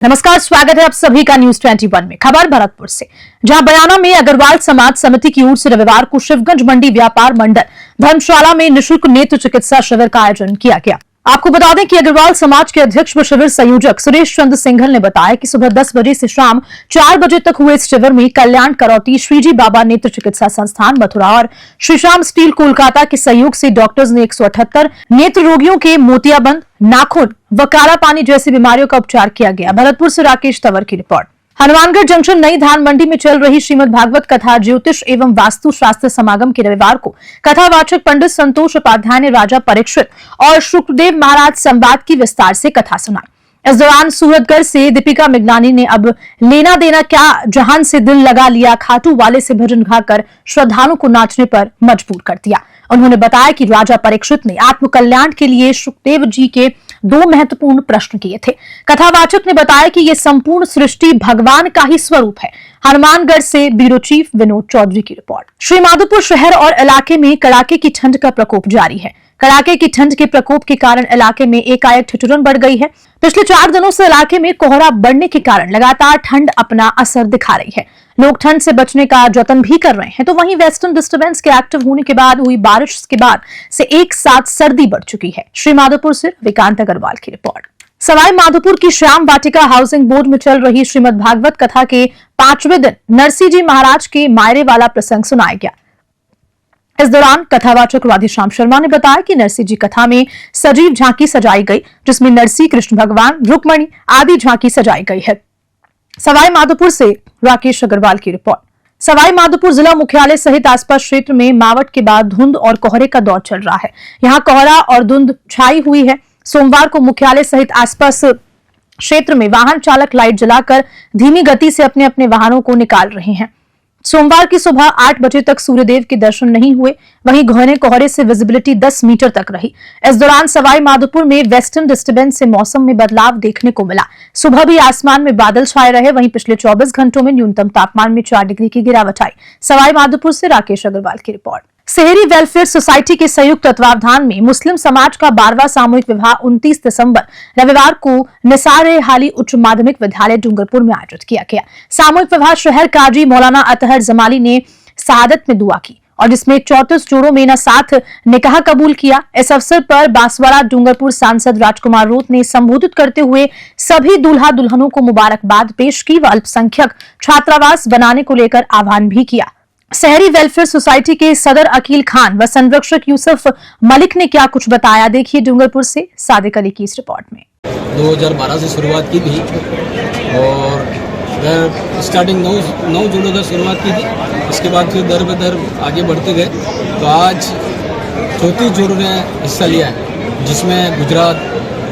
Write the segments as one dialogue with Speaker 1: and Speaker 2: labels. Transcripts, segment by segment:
Speaker 1: नमस्कार, स्वागत है आप सभी का न्यूज 21 में। खबर भरतपुर से, जहां बयाना में अग्रवाल समाज समिति की ओर से रविवार को शिवगंज मंडी व्यापार मंडल धर्मशाला में निःशुल्क नेत्र चिकित्सा शिविर का आयोजन किया गया। आपको बता दें कि अग्रवाल समाज के अध्यक्ष व शिविर संयोजक सुरेश चंद्र सिंघल ने बताया कि सुबह 10 बजे से शाम 4 बजे तक हुए इस शिविर में कल्याण करौती श्रीजी बाबा नेत्र चिकित्सा संस्थान मथुरा और श्री श्याम स्टील कोलकाता के सहयोग से डॉक्टर्स ने 178 नेत्र रोगियों के मोतियाबंद, नाखून व काला पानी जैसी बीमारियों का उपचार किया गया। भरतपुर से राकेश तंवर की रिपोर्ट। हनुमानगढ़ जंक्शन नई धान मंडी में चल रही श्रीमद् भागवत कथा ज्योतिष एवं वास्तु शास्त्र समागम के रविवार को कथावाचक पंडित संतोष उपाध्याय ने राजा परीक्षित और शुक्रदेव महाराज संवाद की विस्तार से कथा सुनाई। इस दौरान सूरतगढ़ से दीपिका मिगनानी ने अब लेना देना क्या जहान से दिल लगा लिया खाटू वाले से भजन गाकर श्रद्धालुओं को नाचने पर मजबूर कर दिया। उन्होंने बताया कि राजा परीक्षित ने आत्म कल्याण के लिए शुक्रदेव जी के 2 महत्वपूर्ण प्रश्न किए थे। कथावाचक ने बताया कि ये संपूर्ण सृष्टि भगवान का ही स्वरूप है। हनुमानगढ़ से ब्यूरो चीफ विनोद चौधरी की रिपोर्ट। श्रीमाधोपुर शहर और इलाके में कड़ाके की ठंड का प्रकोप जारी है। कड़ाके की ठंड के प्रकोप के कारण इलाके में एकाएक ठिठुरन बढ़ गई है। पिछले 4 दिनों से इलाके में कोहरा बढ़ने के कारण लगातार ठंड अपना असर दिखा रही है। लोग ठंड से बचने का जतन भी कर रहे हैं, तो वहीं वेस्टर्न डिस्टर्बेंस के एक्टिव होने के बाद हुई बारिश के बाद से एक साथ सर्दी बढ़ चुकी है। श्रीमाधोपुर से विकांत अग्रवाल की रिपोर्ट। सवाई माधोपुर की श्याम वाटिका हाउसिंग बोर्ड में चल रही श्रीमद् भागवत कथा के 5वें दिन नरसिंह जी महाराज के मायरे वाला प्रसंग सुनाया गया। इस दौरान कथावाचक राधेश्याम शर्मा ने बताया कि नरसिंह जी कथा में सजीव झांकी सजाई गई, जिसमें नरसिंह, कृष्ण भगवान, रुक्मणी आदि झांकी सजाई गई है। सवाई माधोपुर से राकेश अग्रवाल की रिपोर्ट। सवाई माधोपुर जिला मुख्यालय सहित आसपास क्षेत्र में मावठ के बाद धुंध और कोहरे का दौर चल रहा है। यहाँ कोहरा और धुंध छाई हुई है। सोमवार को मुख्यालय सहित आसपास क्षेत्र में वाहन चालक लाइट जलाकर धीमी गति से अपने अपने वाहनों को निकाल रहे हैं। सोमवार की सुबह 8 बजे तक सूर्यदेव के दर्शन नहीं हुए। वहीं घने कोहरे से विजिबिलिटी 10 मीटर तक रही। इस दौरान सवाई माधोपुर में वेस्टर्न डिस्टर्बेंस से मौसम में बदलाव देखने को मिला। सुबह भी आसमान में बादल छाए रहे। वहीं पिछले 24 घंटों में न्यूनतम तापमान में 4 डिग्री की गिरावट आई। सवाई माधोपुर से राकेश अग्रवाल की रिपोर्ट। शहरी वेलफेयर सोसाइटी के संयुक्त तत्वावधान में मुस्लिम समाज का 12वां सामूहिक विवाह 29 दिसंबर रविवार को निसार हाली उच्च माध्यमिक विद्यालय डूंगरपुर में आयोजित किया गया। सामूहिक विवाह शहर काजी मौलाना अतहर जमाली ने शहादत में दुआ की और जिसमें 34 जोड़ों में साथ निकाह कबूल किया। इस अवसर पर बांसवाड़ा डूंगरपुर सांसद राजकुमार रोत ने संबोधित करते हुए सभी दूल्हा दुल्हनों को मुबारकबाद पेश की व अल्पसंख्यक छात्रावास बनाने को लेकर आह्वान भी किया। शहरी वेलफेयर सोसाइटी के सदर अकील खान व संरक्षक यूसुफ मलिक ने क्या कुछ बताया, देखिए डूंगरपुर से सादिक अली की इस रिपोर्ट में।
Speaker 2: 2012 से शुरुआत की थी और स्टार्टिंग 9 जुड़ों से शुरुआत की थी। इसके बाद फिर दर बदर आगे बढ़ते गए तो आज 34 जोड़ों ने हिस्सा लिया है, जिसमें गुजरात,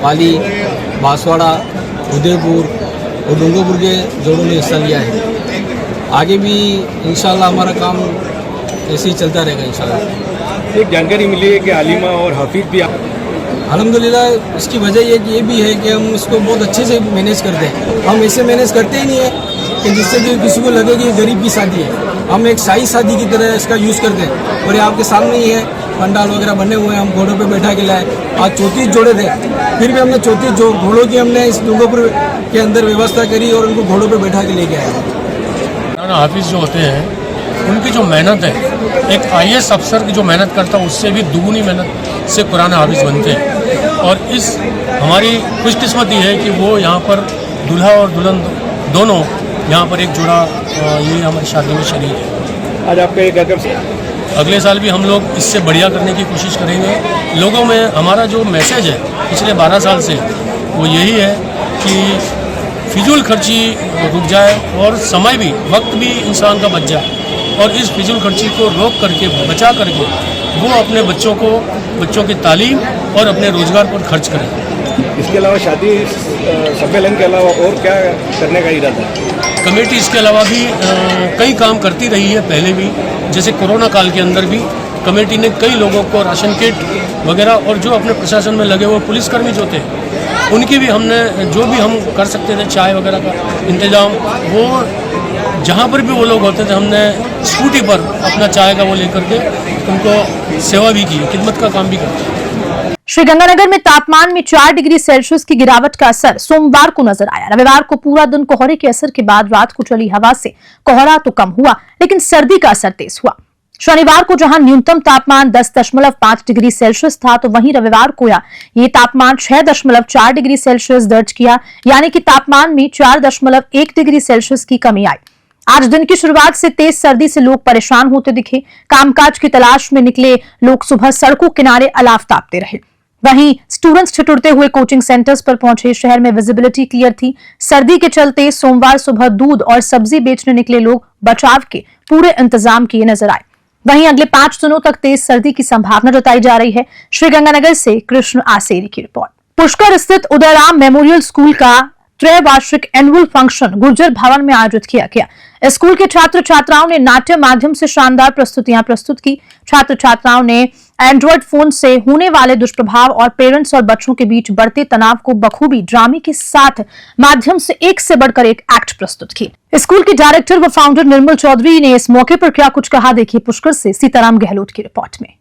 Speaker 2: पाली, बांसवाड़ा, उदयपुर और डूंगरपुर के जोड़ों ने हिस्सा लिया है। आगे भी इंशाल्लाह हमारा काम ऐसे ही चलता रहेगा इंशाल्लाह।
Speaker 3: एक जानकारी मिली है कि आलिमा और हाफिज भी
Speaker 2: अल्हम्दुलिल्लाह। इसकी वजह ये भी है कि हम इसको बहुत अच्छे से मैनेज करते हैं। हम ऐसे मैनेज करते ही नहीं है कि जिससे कि किसी को लगे कि गरीब की शादी है। हम एक शाही शादी की तरह इसका यूज़ करते हैं और ये आपके सामने ही है। पंडाल वगैरह बने हुए हैं, हम घोड़ों पे बैठा के लाए। आज 34 जोड़े थे, फिर भी हमने 34 घोड़ों की हमने इस डूंगरपुर के अंदर व्यवस्था करी और उनको घोड़ों पर बैठा के लेके आए।
Speaker 4: हाफिज जो होते हैं उनकी जो मेहनत है, एक IAS अफसर की जो मेहनत करता है उससे भी दुगुनी मेहनत से कुरान हाफिज बनते हैं। और इस हमारी खुशकिस्मती है कि वो यहाँ पर दूल्हा और दुल्हन दोनों यहाँ पर एक जोड़ा ये हमारी शादी में शरीक है।
Speaker 3: आज आपका एक कार्यक्रम,
Speaker 4: अगले साल भी हम लोग इससे बढ़िया करने की कोशिश करेंगे। लोगों में हमारा जो मैसेज है पिछले 12 साल से वो यही है कि फिजूल खर्ची रुक जाए और समय भी, वक्त भी इंसान का बच जाए और इस फिजूल खर्ची को रोक करके, बचा करके वो अपने बच्चों की तालीम और अपने रोजगार पर खर्च करें।
Speaker 3: इसके अलावा शादी सम्मेलन के अलावा और क्या करने का इरादा है?
Speaker 4: कमेटी इसके अलावा भी कई काम करती रही है पहले भी। जैसे कोरोना काल के अंदर भी कमेटी ने कई लोगों को राशन किट वगैरह और जो अपने प्रशासन में लगे हुए पुलिसकर्मी जो थे उनकी भी हमने जो भी हम कर सकते थे चाय वगैरह का इंतज़ाम, वो जहाँ पर भी वो लोग होते थे हमने स्कूटी पर अपना चाय का वो लेकर के उनको सेवा भी की, खिदमत का काम भी करते।
Speaker 1: श्रीगंगानगर में तापमान में 4 डिग्री सेल्सियस की गिरावट का असर सोमवार को नजर आया। रविवार को पूरा दिन कोहरे के असर के बाद रात को चली हवा से कोहरा तो कम हुआ, लेकिन सर्दी का असर तेज हुआ। शनिवार को जहां न्यूनतम तापमान 10.5 डिग्री सेल्सियस था, तो वहीं रविवार को ये तापमान 6.4 डिग्री सेल्सियस दर्ज किया, यानी कि तापमान में 4.1 डिग्री सेल्सियस की कमी आई। आज दिन की शुरुआत से तेज सर्दी से लोग परेशान होते दिखे। कामकाज की तलाश में निकले लोग सुबह सड़कों किनारे अलाव तापते रहे। वहीं स्टूडेंट्स ठिठुरते हुए कोचिंग सेंटर्स पर पहुंचे। शहर में विजिबिलिटी क्लियर थी। सर्दी के चलते सोमवार सुबह दूध और सब्जी बेचने निकले लोग बचाव के पूरे इंतजाम किए नजर आए। वहीं अगले 5 दिनों तक तेज सर्दी की संभावना जताई जा रही है। श्रीगंगानगर से कृष्ण आसेरी की रिपोर्ट। पुष्कर स्थित उदयराम मेमोरियल स्कूल का त्रैवार्षिक एनुअल फंक्शन गुर्जर भवन में आयोजित किया गया। स्कूल के छात्र छात्राओं ने नाट्य माध्यम से शानदार प्रस्तुतियां प्रस्तुत की। छात्र छात्राओं ने एंड्रॉयड फोन से होने वाले दुष्प्रभाव और पेरेंट्स और बच्चों के बीच बढ़ते तनाव को बखूबी ड्रामे के साथ माध्यम से एक से बढ़कर एक एक्ट प्रस्तुत की। स्कूल के डायरेक्टर व फाउंडर निर्मल चौधरी ने इस मौके पर क्या कुछ कहा, देखिए पुष्कर से सीताराम गहलोत की रिपोर्ट में।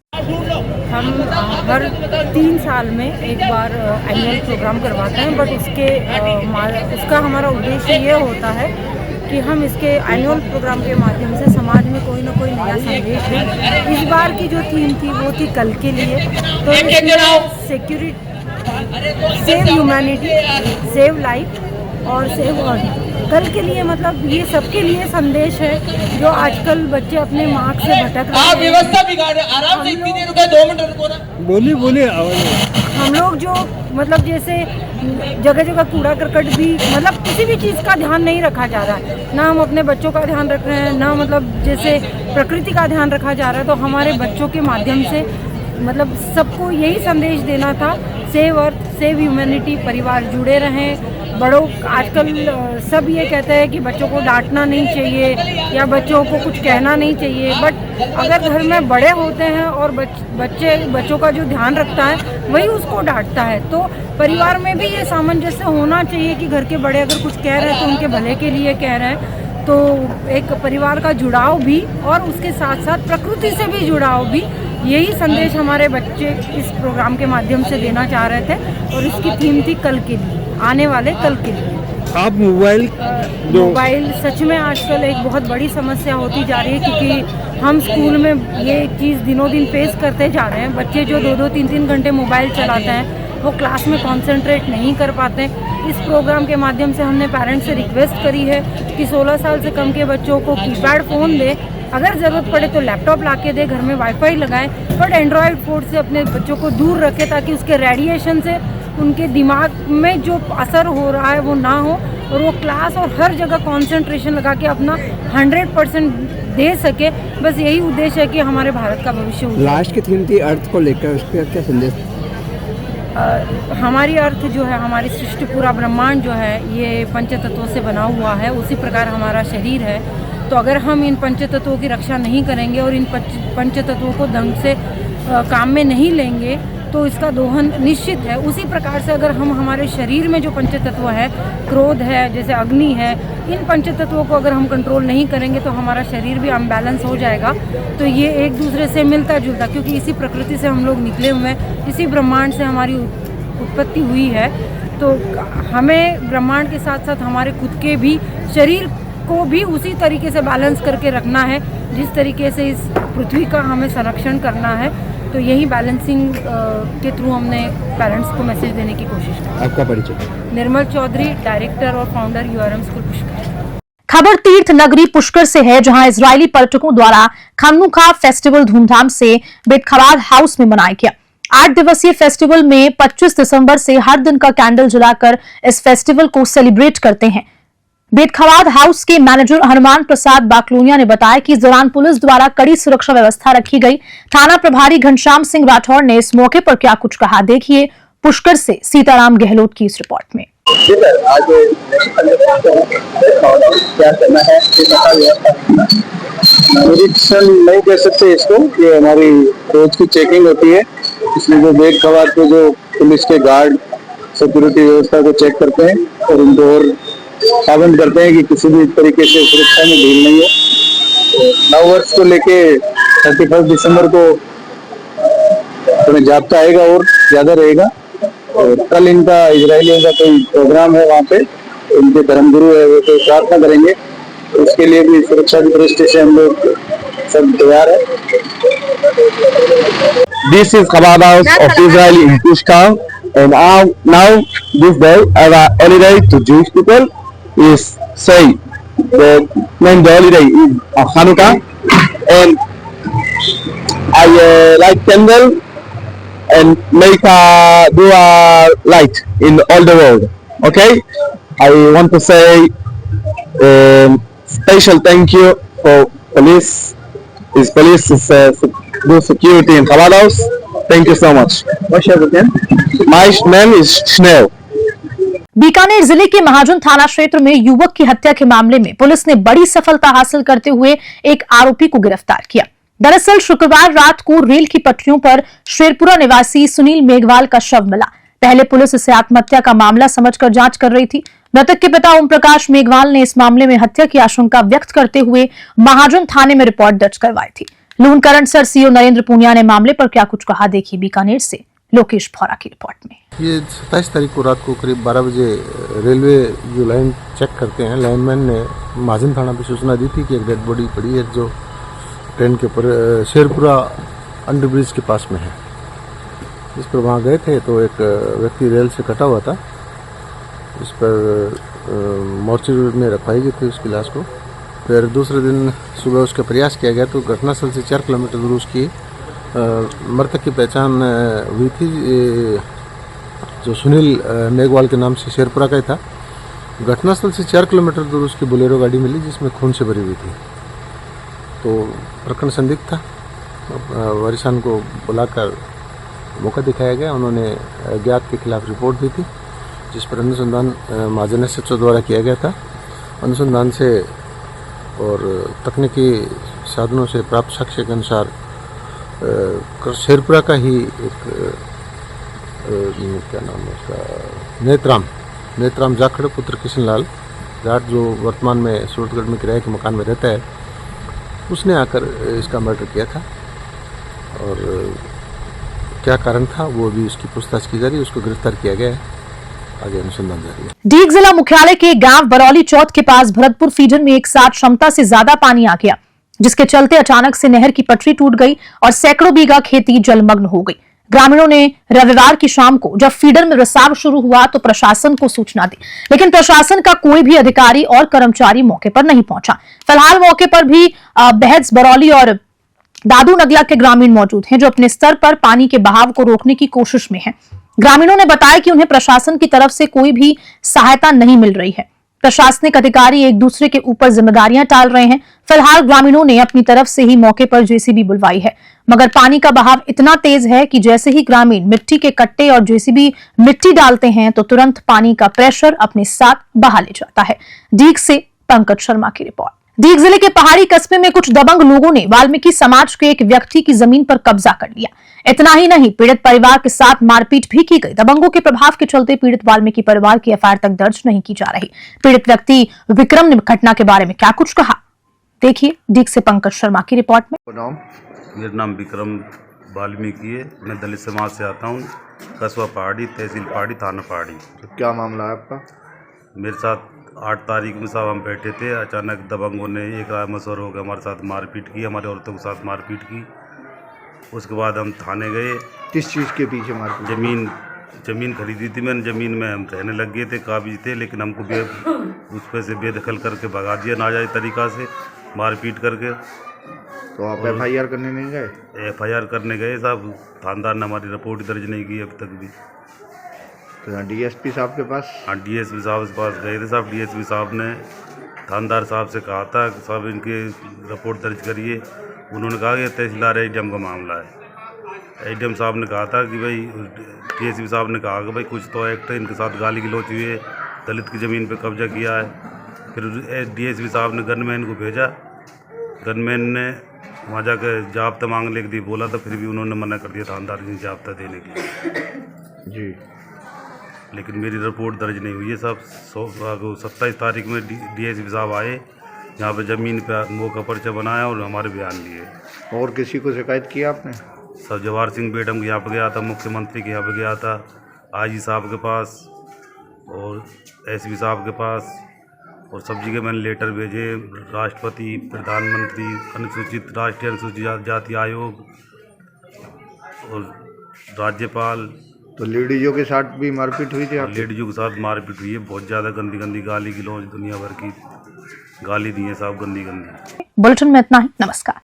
Speaker 5: हम हर 3 साल में एक बार एनुअल प्रोग्राम करवाते हैं, बट उसका हमारा उद्देश्य ये होता है कि हम इसके एनुअल प्रोग्राम के माध्यम से समाज में कोई ना कोई नया संदेश दें। इस बार की जो थीम थी वो थी कल के लिए, तो इसमें security, save humanity, save life और सेव अर्थ। कल के लिए मतलब ये सबके लिए संदेश है जो आजकल बच्चे अपने मार्ग से भटक रहे हैं।
Speaker 6: व्यवस्था बिगाड़े, आराम से इतनी देर रुके, 2 मिनट रुको ना।
Speaker 3: बोलिए
Speaker 5: हम लोग जो मतलब जैसे जगह जगह कूड़ा करकट भी, मतलब किसी भी चीज़ का ध्यान नहीं रखा जा रहा है। ना हम अपने बच्चों का ध्यान रख रहे हैं, ना मतलब जैसे प्रकृति का ध्यान रखा जा रहा है। तो हमारे बच्चों के माध्यम से मतलब सबको यही संदेश देना था, सेव अर्थ, सेव ह्यूमैनिटी। परिवार जुड़े रहें। बड़ों आजकल सब ये कहते हैं कि बच्चों को डांटना नहीं चाहिए या बच्चों को कुछ कहना नहीं चाहिए, बट अगर घर में बड़े होते हैं और बच्चों का जो ध्यान रखता है वही उसको डांटता है, तो परिवार में भी ये सामंजस्य होना चाहिए कि घर के बड़े अगर कुछ कह रहे हैं तो उनके भले के लिए कह रहे हैं। तो एक परिवार का जुड़ाव भी और उसके साथ साथ प्रकृति से भी जुड़ाव भी, यही संदेश हमारे बच्चे इस प्रोग्राम के माध्यम से देना चाह रहे थे। और इसकी थीम थी कल के लिए, आने वाले कल के लिए।
Speaker 3: आप मोबाइल
Speaker 5: सच में आजकल एक बहुत बड़ी समस्या होती जा रही है, क्योंकि हम स्कूल में ये चीज़ दिनों दिन फेस करते जा रहे हैं। बच्चे जो 2-2, 3-3 घंटे मोबाइल चलाते हैं, वो क्लास में कंसंट्रेट नहीं कर पाते। इस प्रोग्राम के माध्यम से हमने पेरेंट्स से रिक्वेस्ट करी है कि 16 साल से कम के बच्चों को कीपैड फ़ोन दे, अगर ज़रूरत पड़े तो लैपटॉप ला के दे, घर में वाईफाई लगाएं, बट एंड्रॉयड फ़ोन से अपने बच्चों को दूर रखें ताकि उसके रेडिएशन से उनके दिमाग में जो असर हो रहा है वो ना हो, और वो क्लास और हर जगह कंसंट्रेशन लगा के अपना 100% दे सके। बस यही उद्देश्य है कि हमारे भारत का भविष्य हो।
Speaker 3: लास्ट की थीम थी अर्थ को लेकर, उसका क्या संदेश?
Speaker 5: हमारी अर्थ जो है, हमारी सृष्टि, पूरा ब्रह्मांड जो है ये पंचतत्वों से बना हुआ है। उसी प्रकार हमारा शरीर है। तो अगर हम इन पंचतत्वों की रक्षा नहीं करेंगे और इन पंचतत्वों को ढंग से काम में नहीं लेंगे तो इसका दोहन निश्चित है। उसी प्रकार से अगर हम हमारे शरीर में जो पंचतत्व है, क्रोध है, जैसे अग्नि है, इन पंचतत्वों को अगर हम कंट्रोल नहीं करेंगे तो हमारा शरीर भी अनबैलेंस हो जाएगा। तो ये एक दूसरे से मिलता जुलता, क्योंकि इसी प्रकृति से हम लोग निकले हुए हैं, इसी ब्रह्मांड से हमारी उत्पत्ति हुई है। तो हमें ब्रह्मांड के साथ साथ हमारे खुद के भी शरीर को भी उसी तरीके से बैलेंस करके रखना है जिस तरीके से इस पृथ्वी का हमें संरक्षण करना है। तो यही बैलेंसिंग के थ्रू हमने पेरेंट्स को मैसेज देने की कोशिश की।
Speaker 3: आपका परिचय?
Speaker 5: निर्मल चौधरी, डायरेक्टर और फाउंडर URM स्कूल पुष्कर।
Speaker 1: खबर तीर्थ नगरी पुष्कर से है, जहां इजरायली पर्यटकों द्वारा खनुखा फेस्टिवल धूमधाम से बेतखवाद हाउस में मनाया गया। 8 दिवसीय फेस्टिवल में 25 दिसंबर से हर दिन का कैंडल जलाकर इस फेस्टिवल को सेलिब्रेट करते हैं। बेतखवाद हाउस के मैनेजर हनुमान प्रसाद बाकलोनिया ने बताया कि इस दौरान पुलिस द्वारा कड़ी सुरक्षा व्यवस्था रखी गई। थाना प्रभारी घनश्याम सिंह राठौर ने इस मौके पर क्या कुछ कहा, देखिए पुष्कर से सीताराम गहलोत की इस रिपोर्ट में।
Speaker 7: आज क्या करना है, निरीक्षण नहीं कह सकते इसको, ये हमारी रोज की चेकिंग होती है। इसमें जो बेतखवाद के जो पुलिस के गार्ड सिक्योरिटी व्यवस्था को चेक करते हैं और उनको और पाबंद करते हैं कि किसी भी तरीके से सुरक्षा में ढील नहीं हो। नववर्ष को लेके 31 दिसंबर को हमें जाप्ता आएगा और ज्यादा रहेगा। और कल इनका इजरायलियों का कोई प्रोग्राम है वहाँ पे, उनके धर्मगुरु है वो तो प्रार्थना करेंगे, उसके लिए भी सुरक्षा की दृष्टि से हम लोग सब तैयार है। This is Chabad House of Israel in Gush Town, and now this day as a holiday to Jewish people is say the main holiday is Hanukkah, and I light candle and make do a light in all the world. Okay, I want to say special thank you for police. This police is do security in Chabad House. Thank you so much. What's your name? My name is Schnell.
Speaker 1: Bikaner जिले के महाजन थाना क्षेत्र में युवक की हत्या के मामले में पुलिस ने बड़ी सफलता हासिल करते हुए एक आरोपी को गिरफ्तार किया। दरअसल शुक्रवार रात को रेल की पटरियों पर शेरपुरा निवासी सुनील मेघवाल का शव मिला। पहले पुलिस इसे आत्महत्या का मामला समझकर जांच कर रही थी। मृतक के पिता ओम प्रकाश मेघवाल ने इस मामले में हत्या की आशंका व्यक्त करते हुए महाजन थाने में रिपोर्ट दर्ज करवाई थी। लून करंट सर सीओ नरेंद्र पूनिया ने मामले पर क्या कुछ कहा, देखिए बीकानेर से लोकेश भौरा की रिपोर्ट में।
Speaker 8: ये 27 तारीख को रात को करीब 12 बजे रेलवे जो लाइन चेक करते हैं, लाइनमैन ने महाजन थाना पर सूचना दी थी कि एक डेड बॉडी पड़ी है जो ट्रेन के ऊपर शेरपुरा अंडरब्रिज के पास में है। इस पर वहाँ गए थे तो एक व्यक्ति रेल से कटा हुआ था। इस पर मोर्चरी में रखवाई गई थी उसकी लाश को। फिर दूसरे दिन सुबह उसका प्रयास किया गया तो घटनास्थल से 4 किलोमीटर दूर उसकी मृतक की पहचान हुई थी, जो सुनील मेघवाल के नाम से शेरपुरा का ही था। घटनास्थल से 4 किलोमीटर दूर उसकी बोलेरो गाड़ी मिली जिसमें खून से भरी हुई थी। तो प्रकरण संदिग्ध था, वरिष्ठान को बुलाकर मौका दिखाया गया। उन्होंने अज्ञात के खिलाफ रिपोर्ट दी थी जिस पर अनुसंधान महाजन एसएचओ द्वारा किया गया था। अनुसंधान से और तकनीकी साधनों से प्राप्त साक्ष्य के अनुसार शेरपुरा का ही एक क्या नाम है उसका, नेत्राम जाखड़ पुत्र किशनलाल जाट, जो वर्तमान में सूरतगढ़ में किराए के मकान में रहता है, उसने आकर इसका मर्डर किया था। और क्या कारण था वो भी उसकी पूछताछ की जा रही है। उसको गिरफ्तार किया गया है, आगे अनुसंधान जारी है।
Speaker 1: डीग जिला मुख्यालय के गांव बरौली चौथ के पास भरतपुर फीडर में एक साथ क्षमता से ज्यादा पानी आ गया, जिसके चलते अचानक से नहर की पटरी टूट गई और सैकड़ों बीघा खेती जलमग्न हो गई। ग्रामीणों ने रविवार की शाम को जब फीडर में रिसाव शुरू हुआ तो प्रशासन को सूचना दी, लेकिन प्रशासन का कोई भी अधिकारी और कर्मचारी मौके पर नहीं पहुंचा। फिलहाल मौके पर भी बहज बरौली और दादू नगला के ग्रामीण मौजूद हैं, जो अपने स्तर पर पानी के बहाव को रोकने की कोशिश में हैं। ग्रामीणों ने बताया कि उन्हें प्रशासन की तरफ से कोई भी सहायता नहीं मिल रही है। प्रशासनिक अधिकारी एक दूसरे के ऊपर जिम्मेदारियां टाल रहे हैं। फिलहाल ग्रामीणों ने अपनी तरफ से ही मौके पर जेसीबी बुलवाई है, मगर पानी का बहाव इतना तेज है कि जैसे ही ग्रामीण मिट्टी के कट्टे और जेसीबी मिट्टी डालते हैं तो तुरंत पानी का प्रेशर अपने साथ बहा ले जाता है। डीग से पंकज शर्मा की रिपोर्ट। डीग जिले के पहाड़ी कस्बे में कुछ दबंग लोगों ने वाल्मीकि समाज के एक व्यक्ति की जमीन पर कब्जा कर लिया। इतना ही नहीं, पीड़ित परिवार के साथ मारपीट भी की गई। दबंगों के प्रभाव के चलते पीड़ित वाल्मीकि परिवार की एफआईआर तक दर्ज नहीं की जा रही। पीड़ित व्यक्ति विक्रम ने घटना के बारे में क्या कुछ कहा, देखिए डीग से पंकज शर्मा की रिपोर्ट में।
Speaker 9: मेरा नाम विक्रम वाल्मीकि है, मैं दलित समाज से आता हूँ। कस्बा पहाड़ी, तहसील पहाड़ी, थाना पहाड़ी।
Speaker 3: तो क्या मामला है आपका?
Speaker 9: मेरे साथ 8 तारीख में साहब हम बैठे थे, अचानक दबंगों ने एक राय मशवरा होकर हमारे साथ मारपीट की, हमारे औरतों के साथ मारपीट की। उसके बाद हम थाने गए।
Speaker 3: किस चीज़ के पीछे मारपीट?
Speaker 9: जमीन खरीदी थी मैंने, जमीन में हम रहने लग गए थे, काबिज थे, लेकिन हमको उस पर से बेदखल करके भगा दिया नाजायज तरीक़ा से, मारपीट करके।
Speaker 3: तो आप एफआईआर करने नहीं गए?
Speaker 9: एफआईआर करने गए साहब, थानेदार ने हमारी रिपोर्ट दर्ज नहीं की अब तक भी।
Speaker 3: तो यहाँ डीएसपी साहब के पास?
Speaker 9: हाँ, डीएसपी साहब के पास गए थे साहब। डीएसपी साहब ने थानेदार साहब से कहा था कि साहब इनके रिपोर्ट दर्ज करिए। उन्होंने कहा कि तहसीलदार एडीएम का मामला है। एडीएम साहब ने कहा था कि भाई, डीएसपी साहब ने कहा कि भाई कुछ तो एक्ट है, इनके साथ गाली गलौज हुई है, दलित की ज़मीन पे कब्जा किया है। फिर डीएसपी साहब ने गनमैन को भेजा। गनमैन ने वहाँ जाकर जाब्ता मांगने के लिए बोला था, फिर भी उन्होंने मना कर दिया थानेदार की जाब्ता देने के लिए
Speaker 3: जी।
Speaker 9: लेकिन मेरी रिपोर्ट दर्ज नहीं हुई है साहब। 27 तारीख में डीएसपी साहब आए, यहाँ पे ज़मीन पे मौका पर्चा बनाया और हमारे बयान लिए।
Speaker 3: और किसी को शिकायत की आपने?
Speaker 9: सब जवाहर सिंह मैडम के यहाँ पे गया था, मुख्यमंत्री के यहाँ पे गया था, आईजी साहब के पास और एसपी साहब के पास, और सब जगह मैंने लेटर भेजे। राष्ट्रपति, प्रधानमंत्री, राष्ट्रीय अनुसूचित जाति आयोग और राज्यपाल।
Speaker 3: तो लेडीजों के साथ भी मारपीट हुई थी?
Speaker 9: लेडीजों के साथ मारपीट हुई है, बहुत ज़्यादा गंदी गंदी गाली गलौज, दुनिया भर की गाली दी है साहब, गंदी गंदी।
Speaker 1: बुलेटिन में इतना ही। नमस्कार।